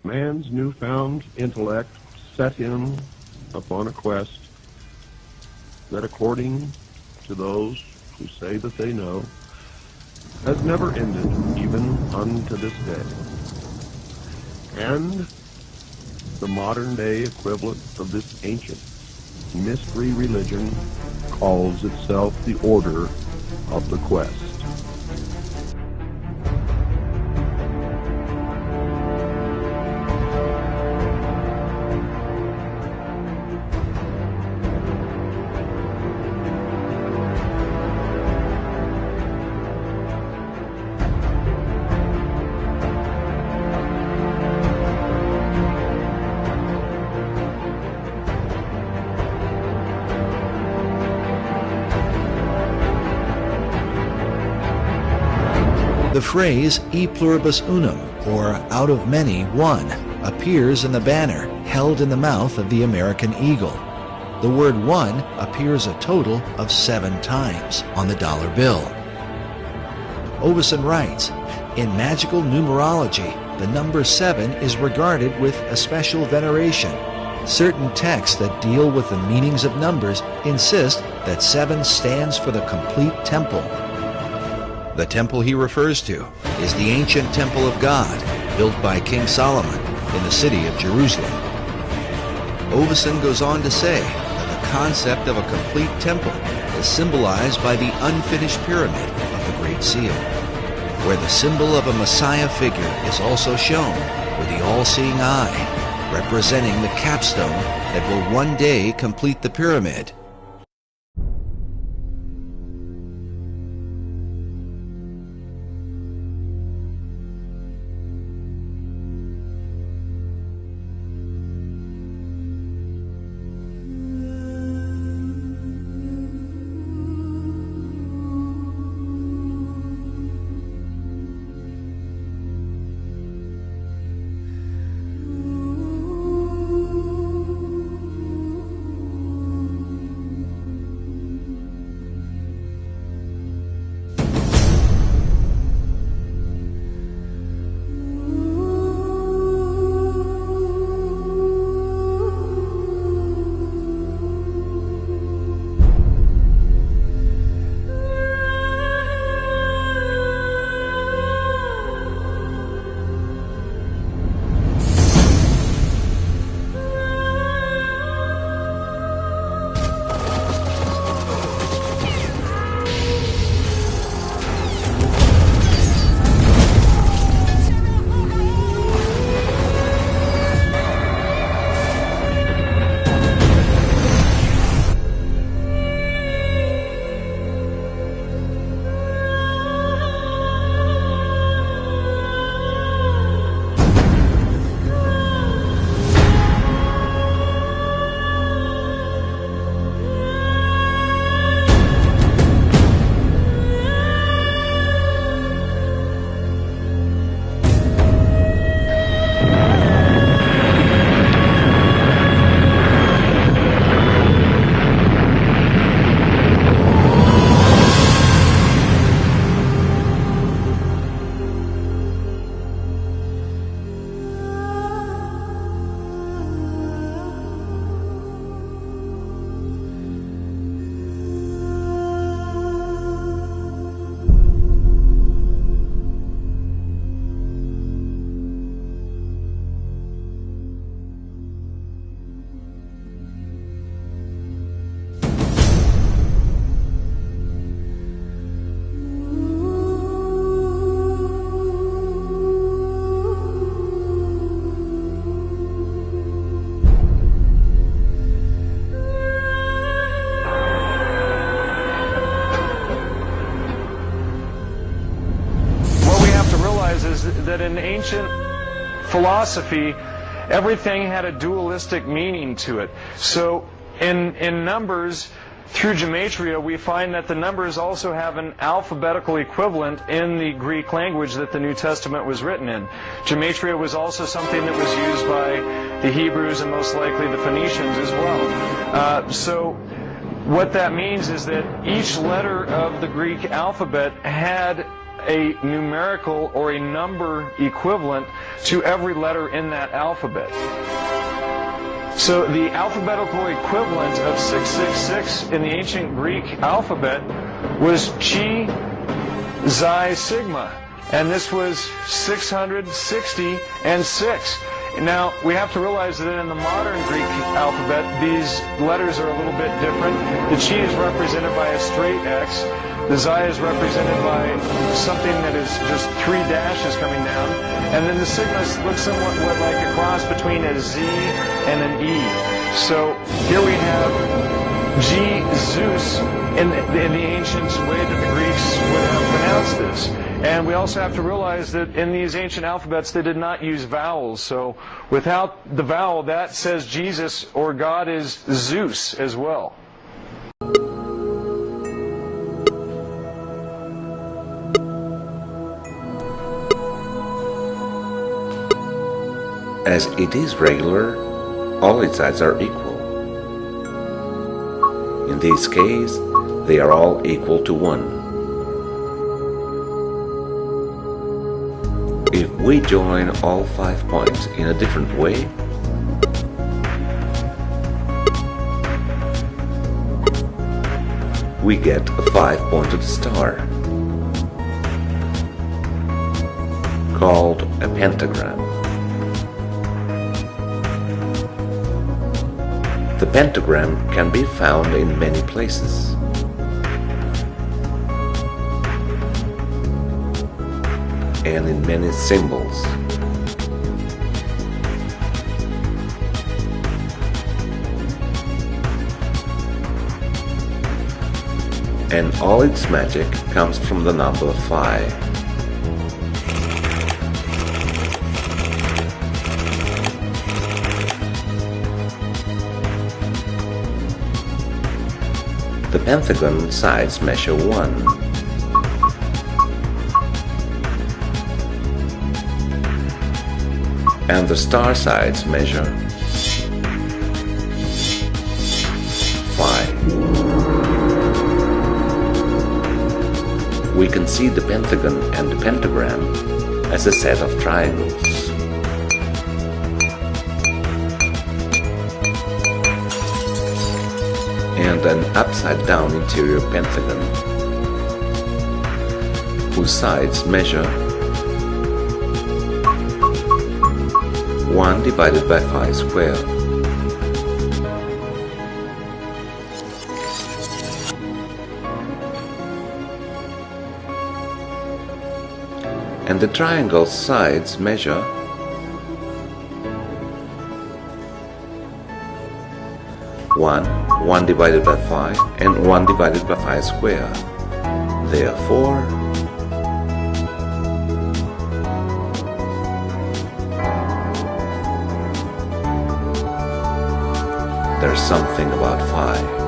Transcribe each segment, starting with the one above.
Man's newfound intellect set him upon a quest that, according to those who say that they know, has never ended even unto this day. And the modern-day equivalent of this ancient mystery religion calls itself the Order of the Quest. The phrase e pluribus unum, or out of many, one, appears in the banner held in the mouth of the American eagle. The word one appears a total of 7 times on the dollar bill. Ovison writes, in magical numerology, the number 7 is regarded with a special veneration. Certain texts that deal with the meanings of numbers insist that 7 stands for the complete temple. The temple he refers to is the ancient temple of God, built by King Solomon in the city of Jerusalem. Ovison goes on to say that the concept of a complete temple is symbolized by the unfinished pyramid of the Great Seal, where the symbol of a Messiah figure is also shown with the all-seeing eye, representing the capstone that will one day complete the pyramid. That in ancient philosophy, everything had a dualistic meaning to it. So in numbers, through gematria, we find that the numbers also have an alphabetical equivalent in the Greek language that the New Testament was written in. Gematria was also something that was used by the Hebrews and most likely the Phoenicians as well. So what that means is that each letter of the Greek alphabet had a numerical or a number equivalent to every letter in that alphabet. So the alphabetical equivalent of 666 in the ancient Greek alphabet was Chi Xi Sigma, and this was 660 and 6. Now, we have to realize that in the modern Greek alphabet, these letters are a little bit different. The Chi is represented by a straight X. The Xi is represented by something that is just 3 dashes coming down. And then the Sigma looks somewhat like a cross between a Z and an E. So here we have G Zeus in the ancient way that the Greeks would have pronounced this. And we also have to realize that in these ancient alphabets they did not use vowels. So without the vowel, that says Jesus or God is Zeus as well. As it is regular, all its sides are equal. In this case, they are all equal to 1. If we join all 5 points in a different way, we get a 5-pointed star, called a pentagram. The pentagram can be found in many places. And in many symbols. And all its magic comes from the number 5. The pentagon sides measure 1. And the star sides measure 5. We can see the pentagon and the pentagram as a set of triangles. And an upside-down interior pentagon whose sides measure 1 divided by 5 squared. And the triangle's sides measure 1 divided by 5, and 1 divided by 5 squared. Therefore, there's something about 5.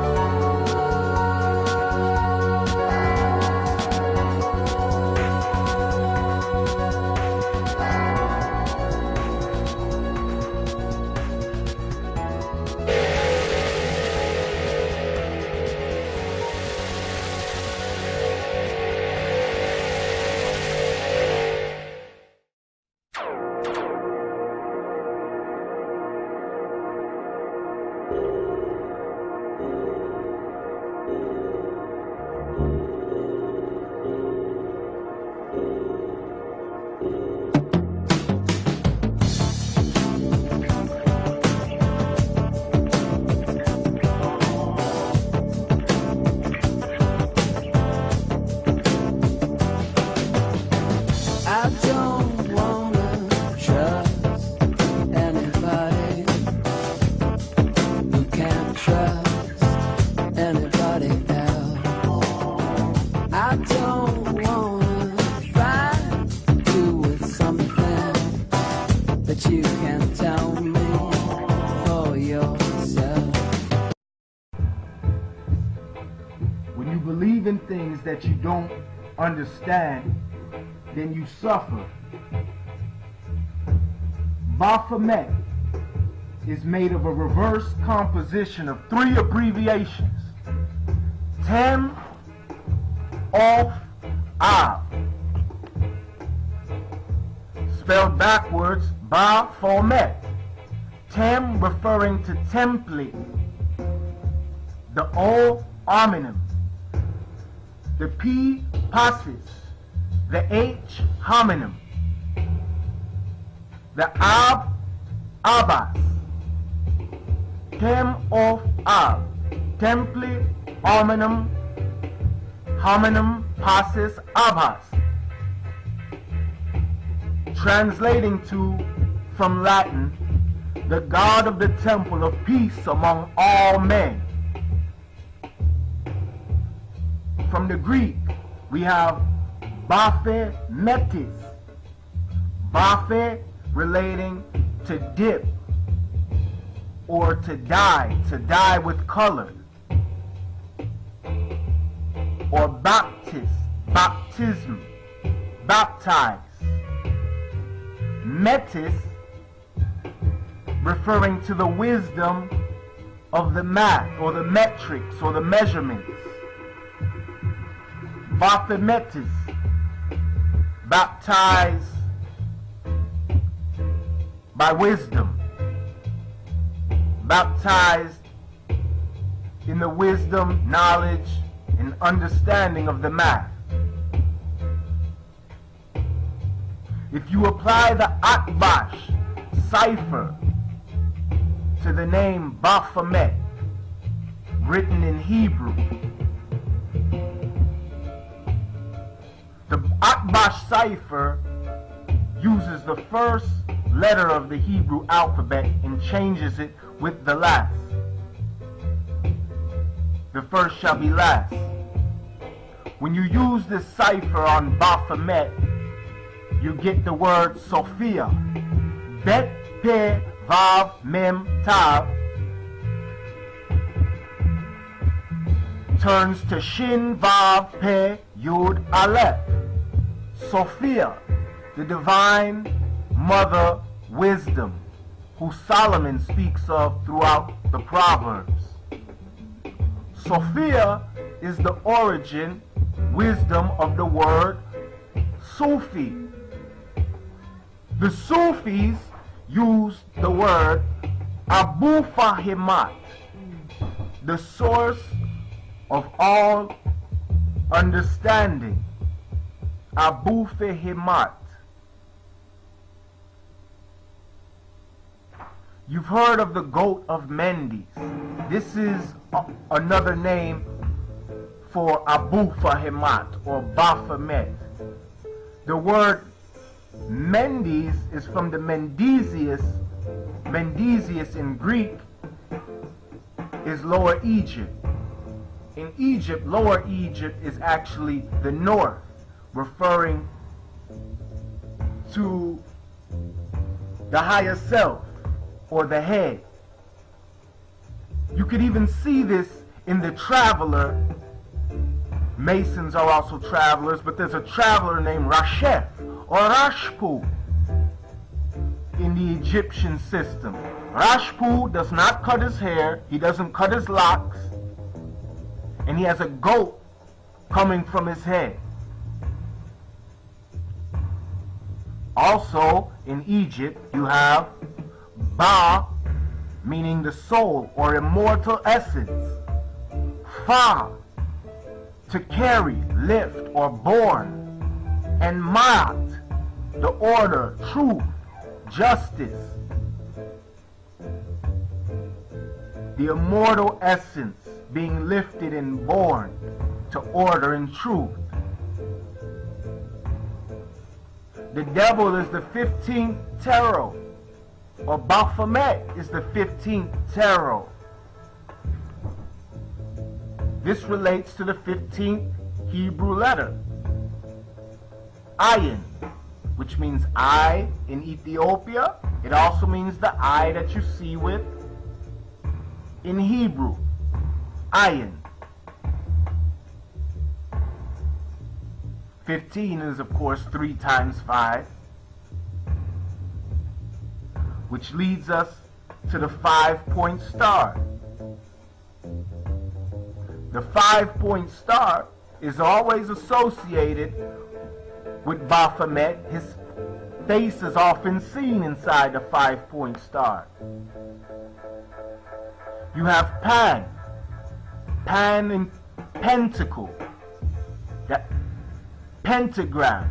In things that you don't understand, then you suffer. Baphomet is made of a reverse composition of 3 abbreviations: Tem, Off, Av. spelled backwards, Baphomet. Tem referring to temple, the O homonym, the P passus, the H homonym, the Ab abbas, Tem of Ab, temple homonym, passus abbas, translating to, from Latin, the God of the temple of peace among all men. From the Greek, we have Baphometis. Baphe relating to dip or to dye with color. Or baptis, baptism, baptize. Metis, referring to the wisdom of the math or the metrics or the measurements. Baphometis, baptize by wisdom, baptized in the wisdom, knowledge, and understanding of the math. If you apply the Atbash cipher to the name Baphomet, written in Hebrew, the Atbash cipher uses the first letter of the Hebrew alphabet and changes it with the last. The first shall be last. When you use this cipher on Baphomet, you get the word Sophia. Bet, Pe, Vav, Mem, Tav turns to Shin, Vav, Pe, Yud, Aleph. Sophia, the divine mother wisdom, who Solomon speaks of throughout the Proverbs. Sophia is the origin, wisdom of the word Sufi. The Sufis use the word Abu Fahimat, the source of all understanding. Abu Fahimat. You've heard of the goat of Mendes. This is another name for Abu Fahimat or Baphomet. The word Mendes is from the Mendesius. Mendesius in Greek is Lower Egypt. In Egypt, Lower Egypt is actually the north, referring to the higher self or the head. You could even see this in the traveler. Masons are also travelers, but there's a traveler named Rashef or Rashpu in the Egyptian system. Rashpu does not cut his hair, he doesn't cut his locks, and he has a goat coming from his head. Also in Egypt you have Ba, meaning the soul or immortal essence. Fa, to carry, lift, or born. And Ma'at, the order, truth, justice. The immortal essence being lifted and born to order and truth. The devil is the 15th tarot, or Baphomet is the 15th tarot. This relates to the 15th Hebrew letter, Ayin, which means eye in Ethiopia. It also means the eye that you see with in Hebrew, Ayin. 15 is, of course, 3 times 5, which leads us to the 5-point star. The 5-point star is always associated with Baphomet, his face is often seen inside the 5-point star. You have Pan. Pan in pentacle. That pentagram.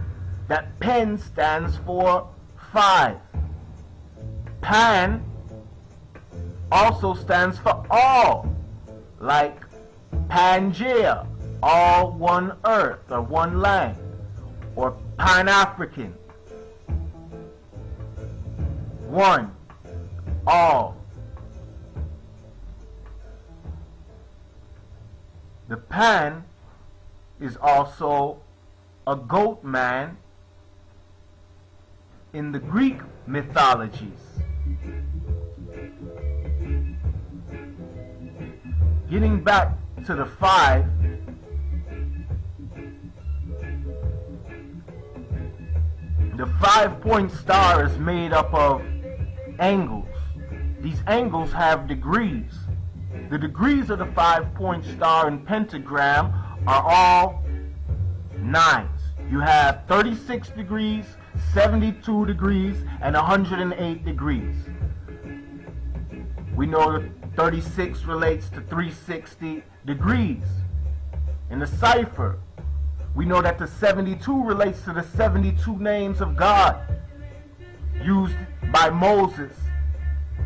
That pen stands for 5. Pan also stands for all, like Pangea, all one earth or one land, or Pan-African, one, all. The Pan is also a goat man in the Greek mythologies. Getting back to the 5, the 5-point star is made up of angles. These angles have degrees. The degrees of the 5-point star and pentagram are all 9s. You have 36 degrees, 72 degrees, and 108 degrees. We know that 36 relates to 360 degrees. In the cipher, we know that the 72 relates to the 72 names of God used by Moses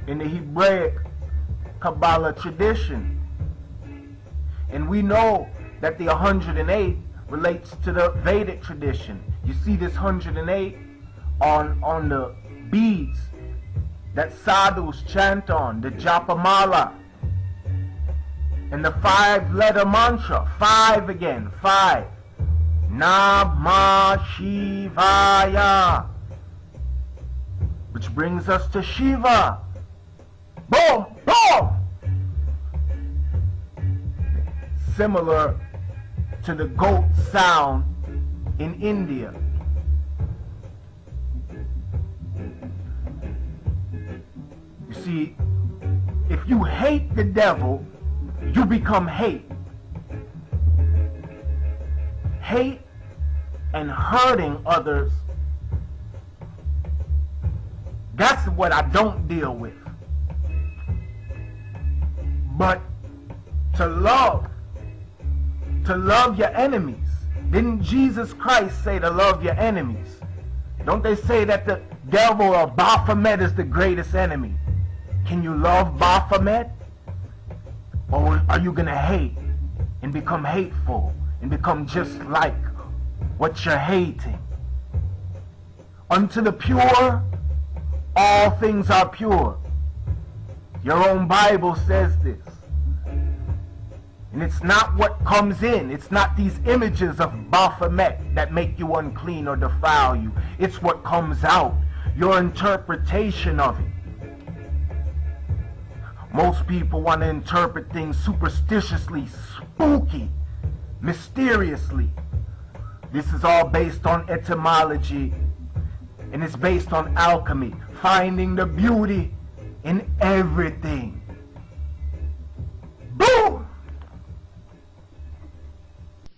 in the Hebraic Kabbalah tradition. And we know that the 108 relates to the Vedic tradition. You see this 108 on the beads that sadhus chant on, the Japamala, and the 5-letter mantra, 5 again, 5. Namah Shivaya, which brings us to Shiva. Boom, boom! Similar to the goat sound in India. You see, if you hate the devil, you become hate. Hate and hurting others, that's what I don't deal with. But to love your enemies. Didn't Jesus Christ say to love your enemies? Don't they say that the devil or Baphomet is the greatest enemy? Can you love Baphomet? Or are you going to hate and become hateful and become just like what you're hating? Unto the pure, all things are pure. Your own Bible says this. And it's not what comes in. It's not these images of Baphomet that make you unclean or defile you. It's what comes out, your interpretation of it. Most people want to interpret things superstitiously, spooky, mysteriously. This is all based on etymology, and it's based on alchemy, finding the beauty in everything. Boom!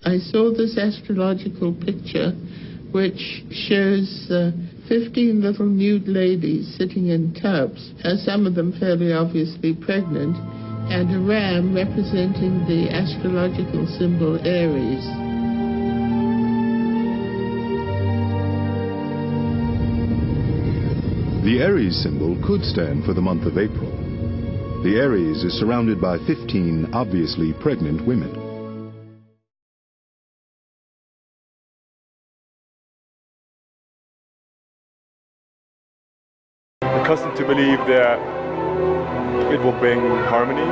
I saw this astrological picture which shows 15 little nude ladies sitting in tubs, some of them fairly obviously pregnant, and a ram representing the astrological symbol Aries. The Aries symbol could stand for the month of April. The Aries is surrounded by 15 obviously pregnant women. Accustomed to believe that it will bring harmony,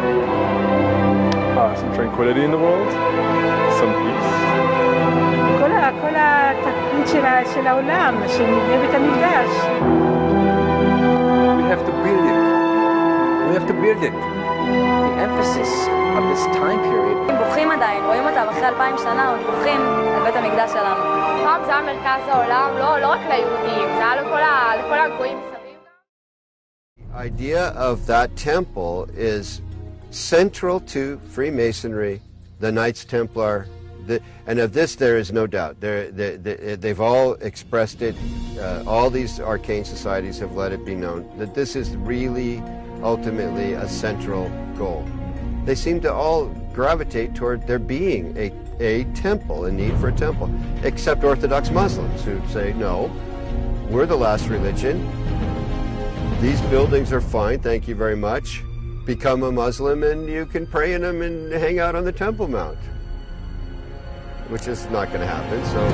some tranquility in the world, some peace. כל התקליט של העולם, שנבנה בית המקדש. We have to build it. We have to build it. The emphasis of this time period. בוכים עדיין, רואים אותם אחרי 2000 שנה, עוד בוכים על בית המקדש שלנו. פעם זה היה מרכז העולם, לא רק ליהודים, זה היה לכל הגויים מסביב. The idea of that temple is central to Freemasonry, the Knights Templar, And of this there is no doubt. They've all expressed it. All these arcane societies have let it be known that this is really ultimately a central goal. They seem to all gravitate toward there being a temple, a need for a temple, except Orthodox Muslims who say, no, we're the last religion. These buildings are fine, thank you very much. Become a Muslim and you can pray in them and hang out on the Temple Mount, which is not going to happen. So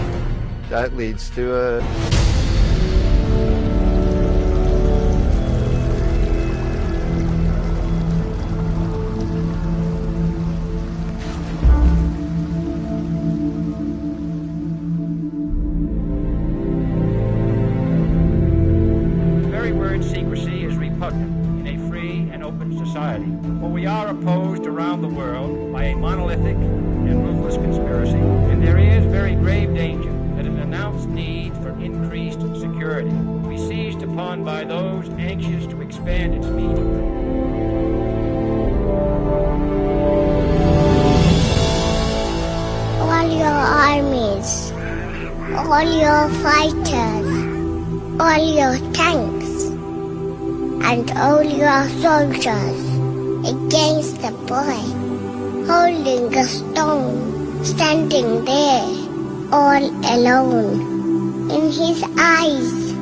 that leads to a... The very word secrecy is repugnant in a free and open society. For we are opposed around the world by a monolithic and ruthless conspiracy, and there is very grave danger that an announced need for increased security will be seized upon by those anxious to expand its meaning. All your armies, all your fighters, all your tanks, and all your soldiers against the boy, holding a stone, standing there, all alone. In his eyes,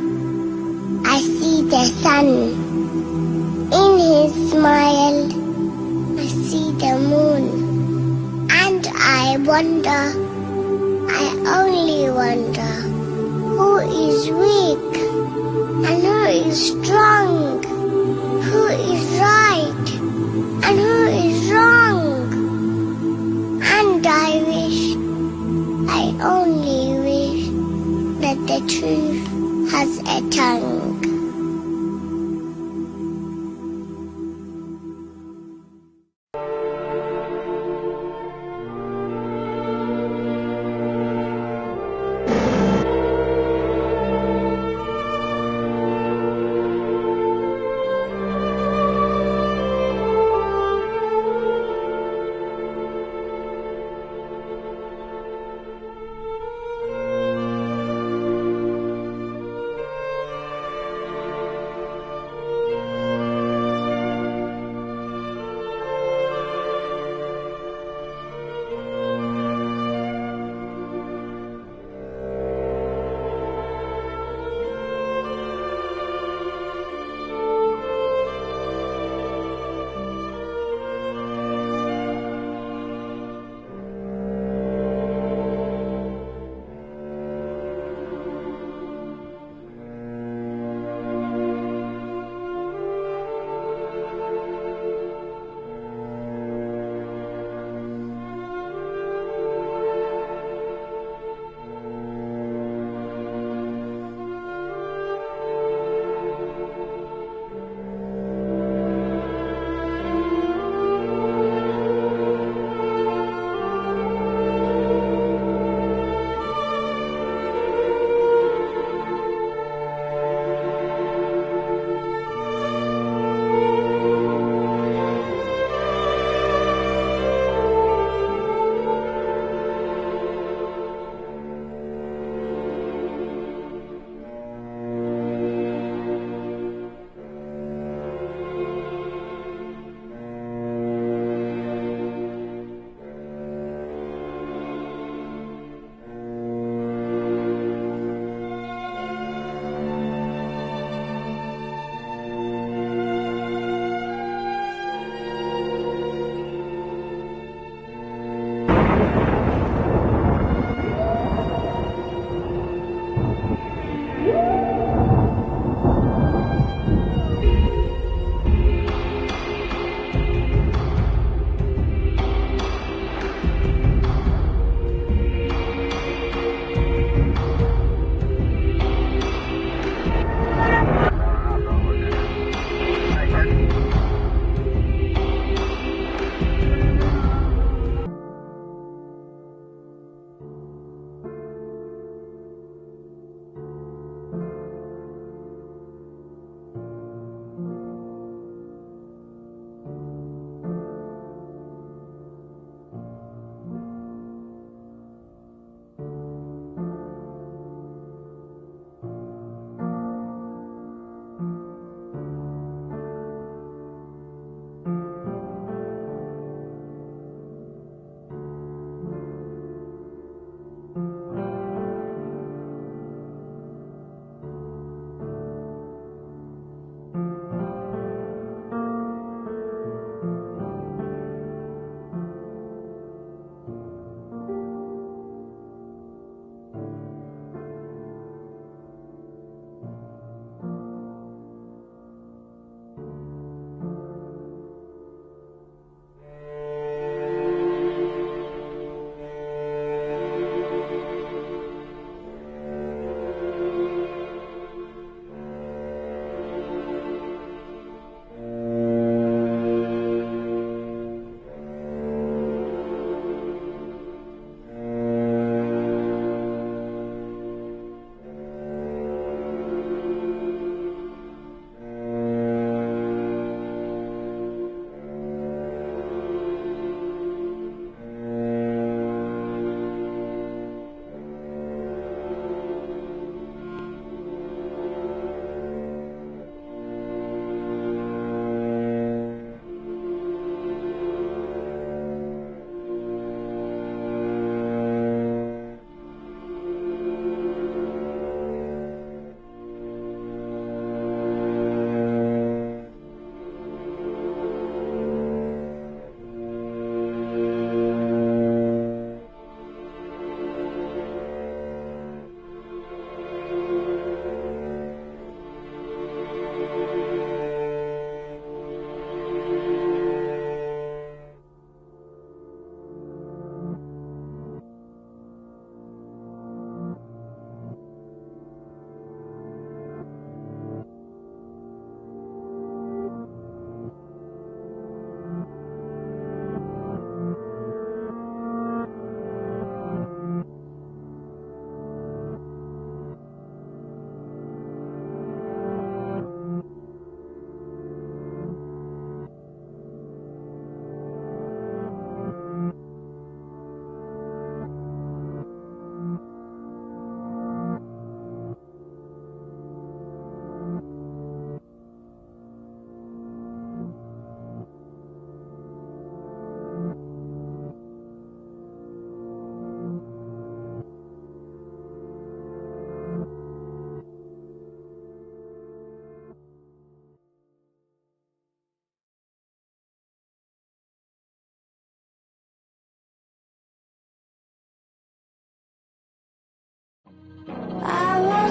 I see the sun. In his smile, I see the moon. And I wonder, I only wonder, who is weak and who is strong? Who is right and who is wrong? And I only wish that the truth has a tongue.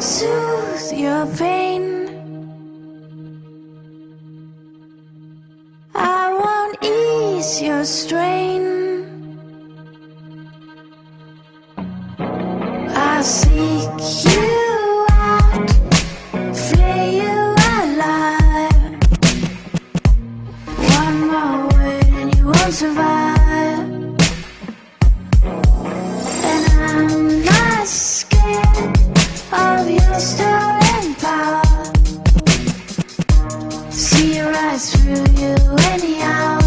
soothe your pain. I won't ease your strain. I seek you out, flay you alive. One more word and you won't survive. And I'm not scared of your stolen power. See your eyes through you anyhow.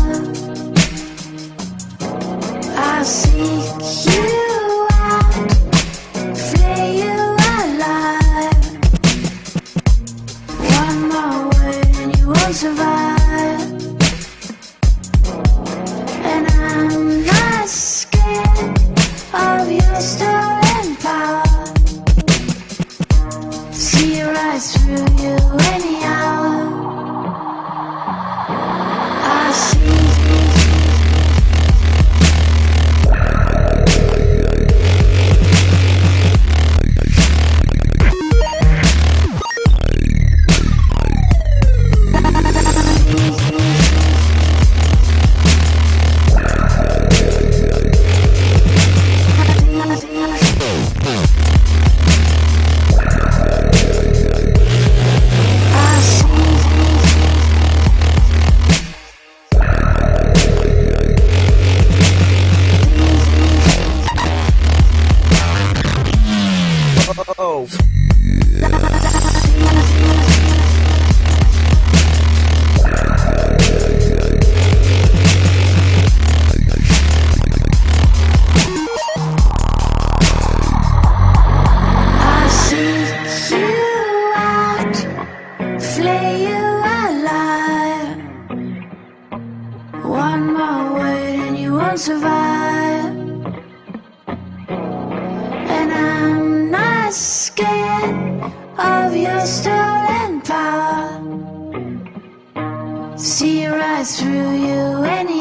I seek you out, flay you alive. One more word and you won't survive. And I'm not scared of your stolen power. See your eyes through you anyhow. I see. Oh. I seek you out, flay you alive. One more word and you won't survive. And I'm not scared of your stolen power. See your eyes through you anyhow.